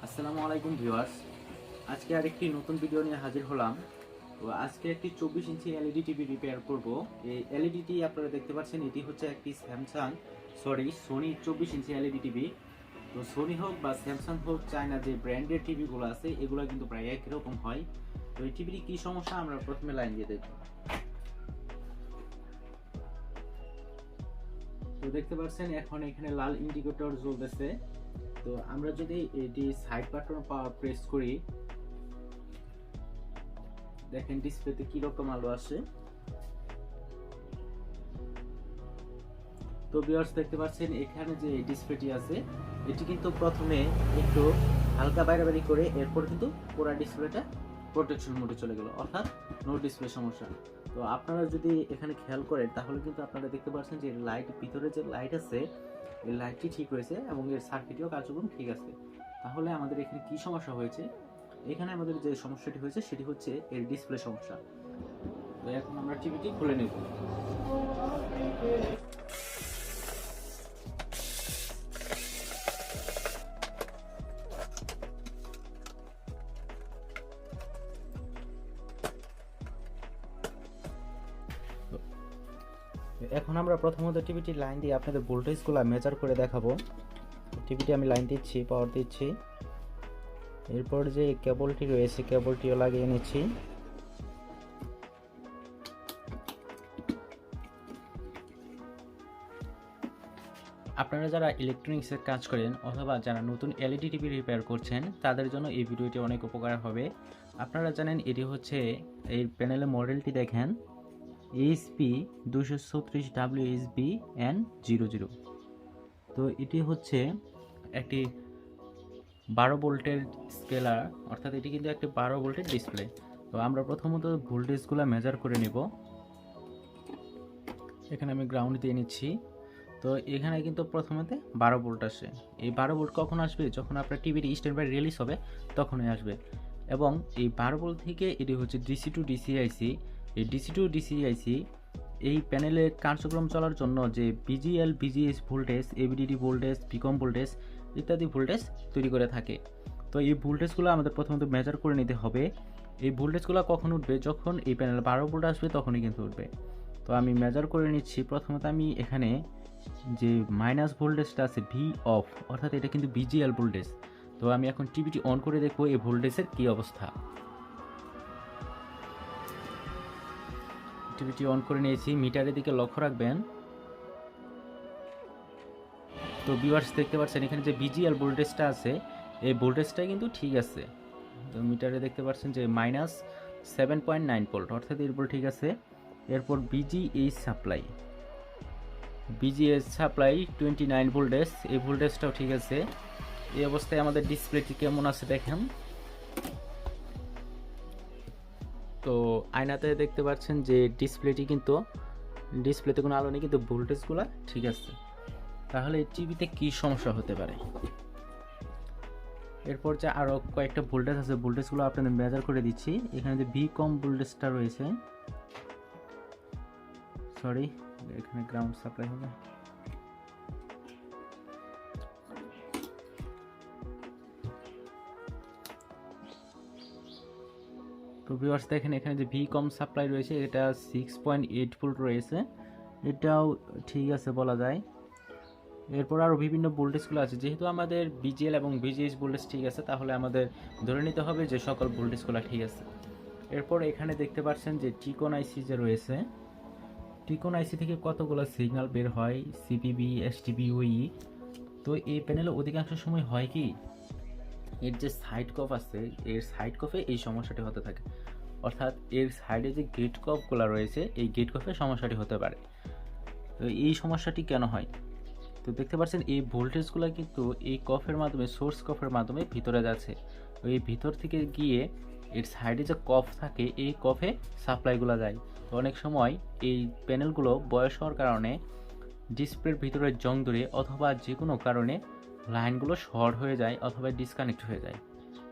আসসালামু আলাইকুম ভিউয়ার্স, আজকে আরেকটি নতুন ভিডিও নিয়ে হাজির হলাম। তো আজকে একটি 24 ইঞ্চি এলইডি টিভি রিপেয়ার করব। এই এলইডিটি আপনারা দেখতে পাচ্ছেন, এটি হচ্ছে একটি সোনি 24 ইঞ্চি এলইডি টিভি। তো সোনি হোক বা স্যামসাং হোক, চায়না যে ব্র্যান্ডের টিভিগুলো আছে এগুলো কিন্তু প্রায় একই রকম হয়। তো এই টিভির কি সমস্যা আমরা প্রথমে লাইন দিয়ে দেখব। তো দেখতে পাচ্ছেন এখন এখানে লাল ইন্ডিকেটর জ্বলতেছে। তো আমরা যদি এটি সাইড বাটন পাওয়ার প্রেস করি, দেখেন ডিসপ্লেতে কি রকম আলো আসে। তো ভিউয়ার্স দেখতে পাচ্ছেন এখানে যে ডিসপ্লেটি আছে এটি কিন্তু প্রথমে একটু হালকা বাইরে করে এরপর কিন্তু পুরো ডিসপ্লেটা প্রোটেকশন মোডে চলে গেল, অর্থাৎ নো ডিসপ্লে সমস্যা। তো আপনারা যদি এখানে খেয়াল করেন তাহলে কিন্তু আপনারা দেখতে পাচ্ছেন যে লাইট, ভিতরে যে লাইট আছে এই লাইটটি ঠিক হয়েছে এবং এর সার্কিটেও কার্যক্রম ঠিক আছে। তাহলে আমাদের এখানে কি সমস্যা হয়েছে? এখানে আমাদের যে সমস্যাটি হয়েছে সেটি হচ্ছে এর ডিসপ্লে সমস্যা। তো এখন আমরা টিভিটি খুলে নেব। এখন আমরা প্রথমত টিভিটি লাইন দিয়ে আপনাদের ভোল্টেজগুলো মেজার করে দেখাবো। টিভিটি আমি লাইন দিচ্ছি, পাওয়ার দিচ্ছি, এরপর যে কেবলটি রয়েছে কেবলটিও লাগিয়ে নিচ্ছি। আপনারা যারা ইলেকট্রনিক্সের কাজ করেন অথবা যারা নতুন এলইডি টিভি রিপেয়ার করছেন তাদের জন্য এই ভিডিওটি অনেক উপকার হবে। আপনারা জানেন এটি হচ্ছে, এই প্যানেলের মডেলটি দেখেন236WHB-N00। তো এটি হচ্ছে একটি 12 ভোল্টের স্কেলার, অর্থাৎ এটি কিন্তু একটি 12 ভোল্টের ডিসপ্লে। তো আমরা প্রথমত ভোল্টেজগুলো মেজার করে নেব। এখানে আমি গ্রাউন্ড দিয়ে নিচ্ছি। তো এখানে কিন্তু প্রথমতে 12 ভোল্ট আসে। এই 12 ভোল্ট কখন আসবে? যখন আপনার টিভির স্ট্যান্ড বাই রিলিজ হবে তখনই আসবে। এবং এই 12 ভোল্ট থেকে এটি হচ্ছে ডিসি টু ডিসি আইসি। এই ডিসি টু ডিসি আইসি এই প্যানেলের কার্যক্রম চলার জন্য যে VGL, VGS voltage, AVDD voltage, পিকম ভোল্টেজ ইত্যাদি ভোল্টেজ তৈরি করে থাকে। তো এই ভোল্টেজগুলো আমাদের প্রথমত মেজার করে নিতে হবে। এই ভোল্টেজগুলো কখন উঠবে? যখন এই প্যানেলে 12 ভোল্ট আসবে তখনই কিন্তু উঠবে। তো আমি মেজার করে নিচ্ছি। প্রথমত আমি এখানে যে মাইনাস ভোল্টেজটা আছে ভি অফ, অর্থাৎ এটা কিন্তু বিজিএল ভোল্টেজ। তো আমি এখন টিভিটি অন করে দেখবো এই ভোল্টেজের কি অবস্থা। টিভিটি অন করে নিয়েছি, মিটারের দিকে লক্ষ্য রাখবেন। তো ভিউয়ার্স দেখতে পাচ্ছেন এখানে যে বিজিএল ভোল্টেজটা আছে এই ভোল্টেজটা কিন্তু ঠিক আছে। তো মিটারে দেখতে পাচ্ছেন যে -7.9 ভোল্ট, অর্থাৎ এর ভোল্ট ঠিক আছে। এরপর বিজিএস সাপ্লাই 29 ভোল্টেজ, এই ভোল্টেজটাও ঠিক আছে। এই অবস্থায় আমাদের ডিসপ্লেটি কেমন আছে দেখেন। তো আয়নাতে দেখতে পাচ্ছেন যে ডিসপ্লেতে কোনো আলো নেই, কিন্তু ভোল্টেজগুলো ঠিক আছে। তাহলে এই টিভিতে কি সমস্যা হতে পারে? এরপর যে আরও কয়েকটা ভোল্টেজ আছে, ভোল্টেজগুলো আপনাদের মেজার করে দিচ্ছি। এখানে যে ভি কম ভোল্টেজটা রয়েছে, সরি এখানে গ্রাউন্ড সাপ্লাই হবে। তো ভিউয়ার্স দেখেন এখানে যে ভি কম সাপ্লাই রয়েছে এটা 6.8 ভোল্ট রয়েছে, এটাও ঠিক আছে বলা যায়। এরপর আরও বিভিন্ন ভোল্টেজগুলো আছে। যেহেতু আমাদের বিজিএল এবং বিজিএস ভোল্টেজ ঠিক আছে তাহলে আমাদের ধরে নিতে হবে যে সকল ভোল্টেজগুলো ঠিক আছে। এরপর এখানে দেখতে পাচ্ছেন যে টিকন আইসি যে রয়েছে, টিকন আইসি থেকে কতগুলো সিগন্যাল বের হয়, সিপিবি, এসটিবি, ওই। তো এই প্যানেলে অধিকাংশ সময় হয় কি, এর যে সাইড কফ আছে এর সাইড কফে এই সমস্যাটি হতে থাকে, অর্থাৎ এর সাইডে যে গেট কফগুলো রয়েছে এই গেট কফে সমস্যাটি হতে পারে। তো এই সমস্যাটি কেন হয়? তো দেখতে পাচ্ছেন এই ভোল্টেজগুলো কিন্তু এই কফের মাধ্যমে, সোর্স কফের মাধ্যমে ভিতরে যাচ্ছে। তো এই ভিতর থেকে গিয়ে এর সাইডে যে কফ থাকে এই কফে সাপ্লাইগুলো যায়। তো অনেক সময় এই প্যানেলগুলো বয়স হওয়ার কারণে ডিসপ্লের ভিতরে জং ধরে অথবা যে কোনো কারণে লাইনগুলো শর্ট হয়ে যায় অথবা ডিসকানেক্ট হয়ে যায়।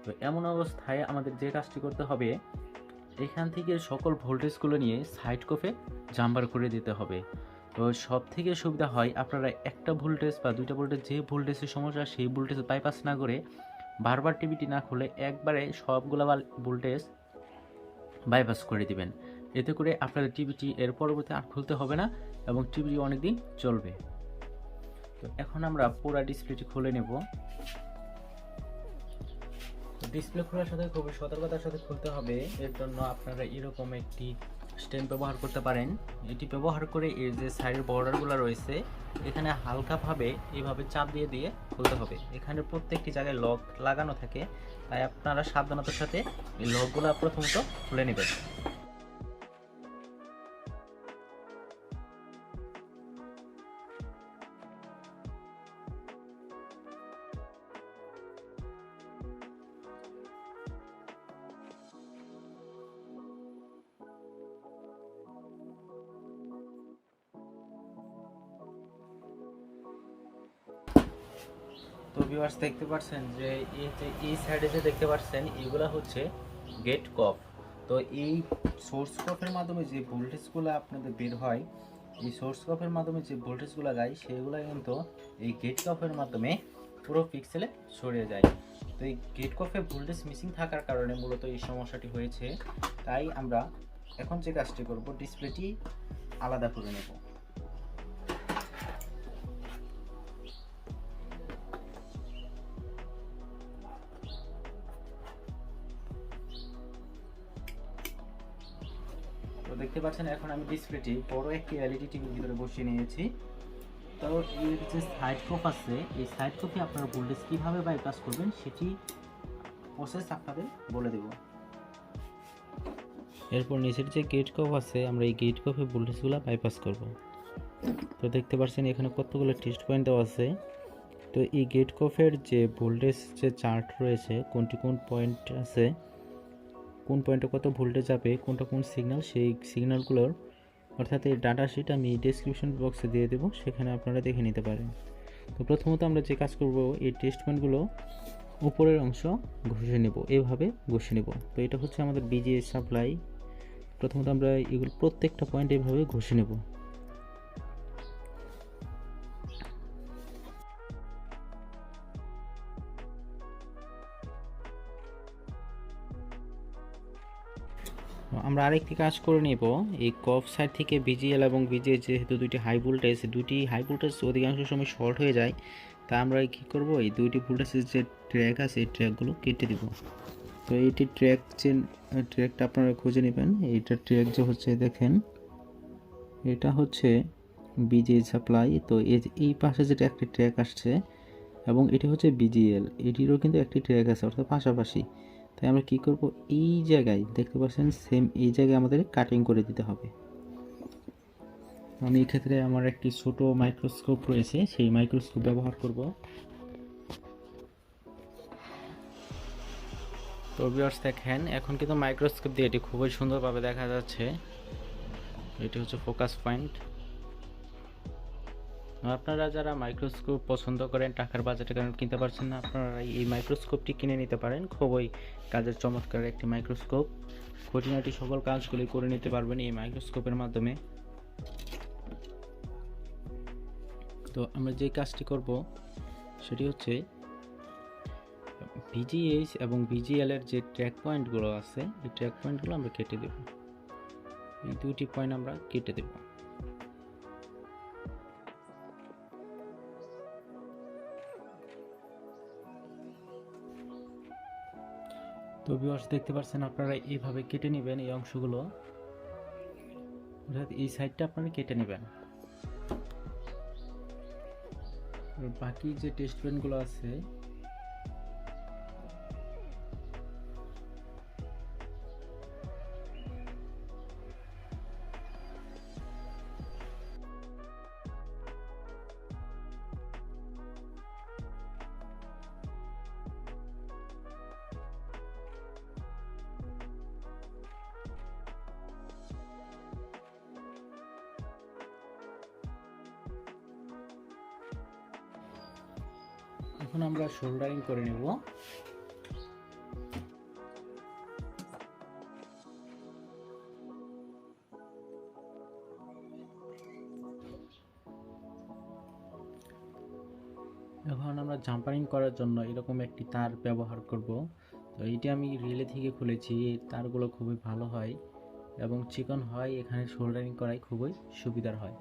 তো এমন অবস্থায় আমাদের যে কাজটি করতে হবে, এখান থেকে সকল ভোল্টেজগুলো নিয়ে সাইড কফে জাম্পার করে দিতে হবে। তো সব থেকে সুবিধা হয় আপনারা একটা ভোল্টেজ বা দুইটা ভোল্টেজ, যে ভোল্টেজের সমস্যা সেই ভোল্টেজ বাইপাস না করে বারবার টিভিটি না খুলে একবারে সবগুলা ভোল্টেজ বাইপাস করে দিবেন। এতে করে আপনাদের টিভিটি এর পরবর্তী আর খুলতে হবে না এবং টিভিটি অনেকদিন চলবে। তো এখন আমরা পুরো ডিসপ্লেটি খুলে নেব। ডিসপ্লে খোলার সাথে খুবই সতর্কতার সাথে খুলতে হবে। এর জন্য আপনারা এরকম একটি স্ট্যান্ড ব্যবহার করতে পারেন। এটি ব্যবহার করে এর যে সাইডের বর্ডারগুলো রয়েছে এখানে হালকাভাবে এইভাবে চাপ দিয়ে দিয়ে খুলতে হবে। এখানে প্রত্যেকটি জায়গায় লক লাগানো থাকে, তাই আপনারা সাবধানতার সাথে এই লকগুলো প্রথমত খুলে নেবেন। তো ভিউয়ার্স দেখতে পাচ্ছেন যে এই সাইডে যে দেখতে পাচ্ছেন এগুলা হচ্ছে গেট কফ। তো এই সোর্স কফের মাধ্যমে যে ভোল্টেজগুলো আপনাদের বের হয়, এই সোর্স কফের মাধ্যমে যে ভোল্টেজগুলো যায় সেগুলো কিন্তু এই গেট কফের মাধ্যমে পুরো পিক্সেলে ছড়িয়ে যায়। তো এই গেট কফে ভোল্টেজ মিসিং থাকার কারণে মূলত এই সমস্যাটি হয়েছে। তাই আমরা এখন যে কাজটি করব, ডিসপ্লেটি আলাদা করে নেব। তো দেখতে পাচ্ছেন এখন আমি ডিসপ্লেটি বড় একটি এলইডি টিভির ভিতরে বসিয়ে নিয়েছি। তো এর যে সাইড কফ আছে, এই সাইড কফে আপনারা ভোল্টেজ কীভাবে বাইপাস করবেন সেটি প্রসেস আপনাদের বলে দেব। এরপর নিচের যে গেট কফ আছে, আমরা এই গেট কফে ভোল্টেজগুলো বাইপাস করব। তো দেখতে পাচ্ছেন এখানে কতগুলো টেস্ট পয়েন্ট দেওয়া আছে। তো এই গেট কফের যে ভোল্টেজ যে চার্ট রয়েছে, কোনটি কোন পয়েন্ট আছে, কোন পয়েন্টে কত ভোল্টেজ যাবে, কোনটা কোন সিগন্যাল, সেই সিগন্যালগুলোর অর্থাৎ এই ডাটা শিট আমি ডেসক্রিপশন বক্সে দিয়ে দেবো, সেখানে আপনারা দেখে নিতে পারেন। তো প্রথমত আমরা যে কাজ করব, এই টেস্ট পয়েন্টগুলো উপরের অংশ ঘষে নেব, এভাবে ঘষে নেব। তো এটা হচ্ছে আমাদের বিজিএ সাপ্লাই। প্রথমত আমরা এগুলো প্রত্যেকটা পয়েন্ট এভাবে ঘষে নেব। আমরা আরেকটি কাজ করে নেব, এই কফ সাইড থেকে বিজিএল এবং বিজিএ যেহেতু দুটি হাই ভোল্টেজ অধিকাংশ সময় শর্ট হয়ে যায়, তা আমরা কী করব, এই দুইটি ভোল্টেজের যে ট্র্যাক আছে এই ট্র্যাকগুলো কেটে দেব। তো এইটি ট্র্যাকটা আপনারা খুঁজে নেবেন। এইটার ট্র্যাক যে হচ্ছে দেখেন, এটা হচ্ছে বিজিএ সাপ্লাই। তো এই পাশে যেটা একটি ট্র্যাক আসছে এবং এটি হচ্ছে বিজিএল, এটিরও কিন্তু একটি ট্র্যাক আছে, অর্থাৎ পাশাপাশি। তাই আমরা কি করব, এই জায়গায় দেখতে পাচ্ছেন সেম এই জায়গায় আমাদের কাটিং করে দিতে হবে। আমি এই ক্ষেত্রে আমার একটি ছোট মাইক্রোস্কোপ রয়েছে, সেই মাইক্রোস্কোপ ব্যবহার করব। তো ভিউয়ার্স দেখেন এখন কিন্তু মাইক্রোস্কোপ দিয়ে এটি খুবই সুন্দরভাবে দেখা যাচ্ছে। এটি হচ্ছে ফোকাস পয়েন্ট। আপনারা যারা মাইক্রোস্কোপ পছন্দ করেন, টাকার বাজেটের কারণে কিনতে পারছেন না, আপনারা এই মাইক্রোস্কোপটি কিনে নিতে পারেন। খুবই কাজের চমৎকার একটি মাইক্রোস্কোপ, খুঁটিনাটি সকল কাজগুলি করে নিতে পারবেন এই মাইক্রোস্কোপের মাধ্যমে। তো আমরা যে কাজটি করব সেটি হচ্ছে ভিজিএইচ এবং ভিজিএল এর যে ট্র্যাক পয়েন্টগুলো আছে, এই ট্র্যাক পয়েন্টগুলো আমরা কেটে দেব। এই দুটি পয়েন্ট আমরা কেটে দেব। তো ভিউয়ার্স দেখতে পাচ্ছেন আপনারা এইভাবে কেটে নেবেন এই অংশগুলো, অর্থাৎ এই সাইডটা আপনারা কেটে নেবেন। বাকি যে টেস্ট পেনগুলো আছে এখন আমরা সোল্ডারিং করে নেব। এখন আমরা আমরা জাম্পারিং করার জন্য এরকম একটি তার ব্যবহার করব। তো এইটি আমি রিলে থেকে খুলেছি। এই তারগুলো খুবই ভালো হয় এবং চিকন হয়, এখানে সোল্ডারিং করাই খুবই সুবিধার হয়।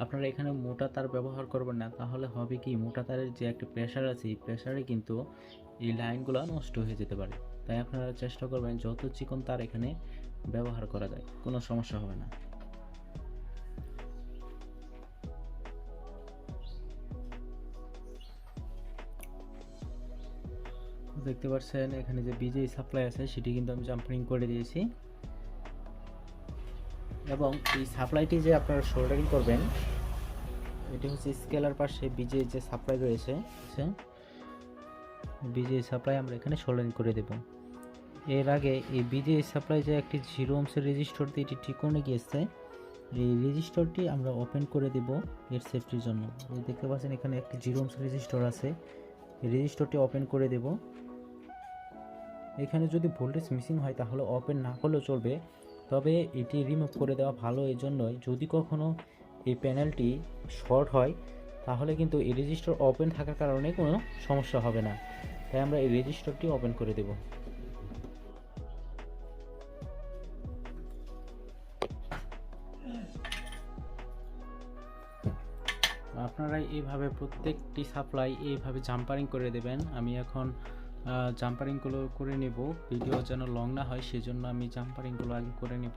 আপনারা এখানে মোটা তার ব্যবহার করবেন না, তাহলে হবে কি মোটা তারের যে একটা প্রেশার আছে এই প্রেশারে কিন্তু এই লাইনগুলো নষ্ট হয়ে যেতে পারে। তাই আপনারা চেষ্টা করবেন যত চিকন তার এখানে ব্যবহার করা যায়, কোনো সমস্যা হবে না। দেখতে পাচ্ছেন এখানে যে বিজেই সাপ্লাই আছে সেটি কিন্তু আমি জাম্পারিং করে দিয়েছি এবং এই সাপ্লাইটি যে আপনারা সোল্ডারিং করবেন এটি হচ্ছে স্কেলার পাশে বিজেই যে সাপ্লাই রয়েছে, বিজেই সাপ্লাই আমরা এখানে সোল্ডারিং করে দেব। এর আগে এই বিজেই সাপ্লাই যে একটি 0 ওহমের রেজিস্টর দিয়ে এটি ঠিক করে গিয়েছে, এই রেজিস্টরটি আমরা ওপেন করে দেব এর সেফটির জন্য। এই দেখতে পাচ্ছেন এখানে একটি 0 ওহমের রেজিস্টর আছে, এই রেজিস্টরটি ওপেন করে দেব। এখানে যদি ভোল্টেজ মিসিং হয় তাহলে ওপেন না করলেও চলবে, তবে এটি রিমুভ করে দেওয়া ভালো। এই জন্যই যদি কখনো এই প্যানেলটি শর্ট হয় তাহলে কিন্তু এই রেজিস্টর ওপেন থাকার কারণে কোনো সমস্যা হবে না। তাই আমরা এই রেজিস্টরটি ওপেন করে দেব। আপনারা এইভাবে প্রত্যেকটি সাপ্লাই এইভাবে জাম্পারিং করে দেবেন। আমি এখন জাম্পারিংগুলো করে নেব, ভিডিও যেন লং না হয় সেজন্য আমি জাম্পারিংগুলো আগে করে নেব।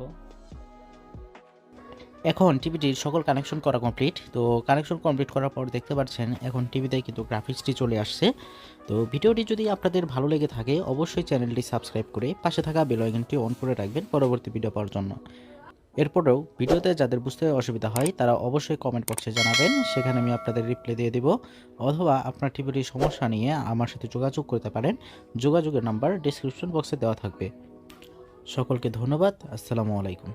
এখন টিভিটির সকল কানেকশন করা কমপ্লিট। তো কানেকশন কমপ্লিট করার পর দেখতে পাচ্ছেন এখন টিভিতে কিন্তু গ্রাফিক্সটি চলে আসছে। তো ভিডিওটি যদি আপনাদের ভালো লেগে থাকে অবশ্যই চ্যানেলটি সাবস্ক্রাইব করে পাশে থাকা বেল আইকনটি অন করে রাখবেন পরবর্তী ভিডিও পাওয়ার জন্য। এরপরেও ভিডিওতে যাদের বুঝতে অসুবিধা হয় তারা অবশ্যই কমেন্ট বক্সে জানাবেন, সেখানে আমি আপনাদের রিপ্লাই দিয়ে দেব। অথবা আপনার টিভিটির সমস্যা নিয়ে আমার সাথে যোগাযোগ করতে পারেন, যোগাযোগের নাম্বার ডেসক্রিপশন বক্সে দেওয়া থাকবে। সকলকে ধন্যবাদ। আসসালামু আলাইকুম।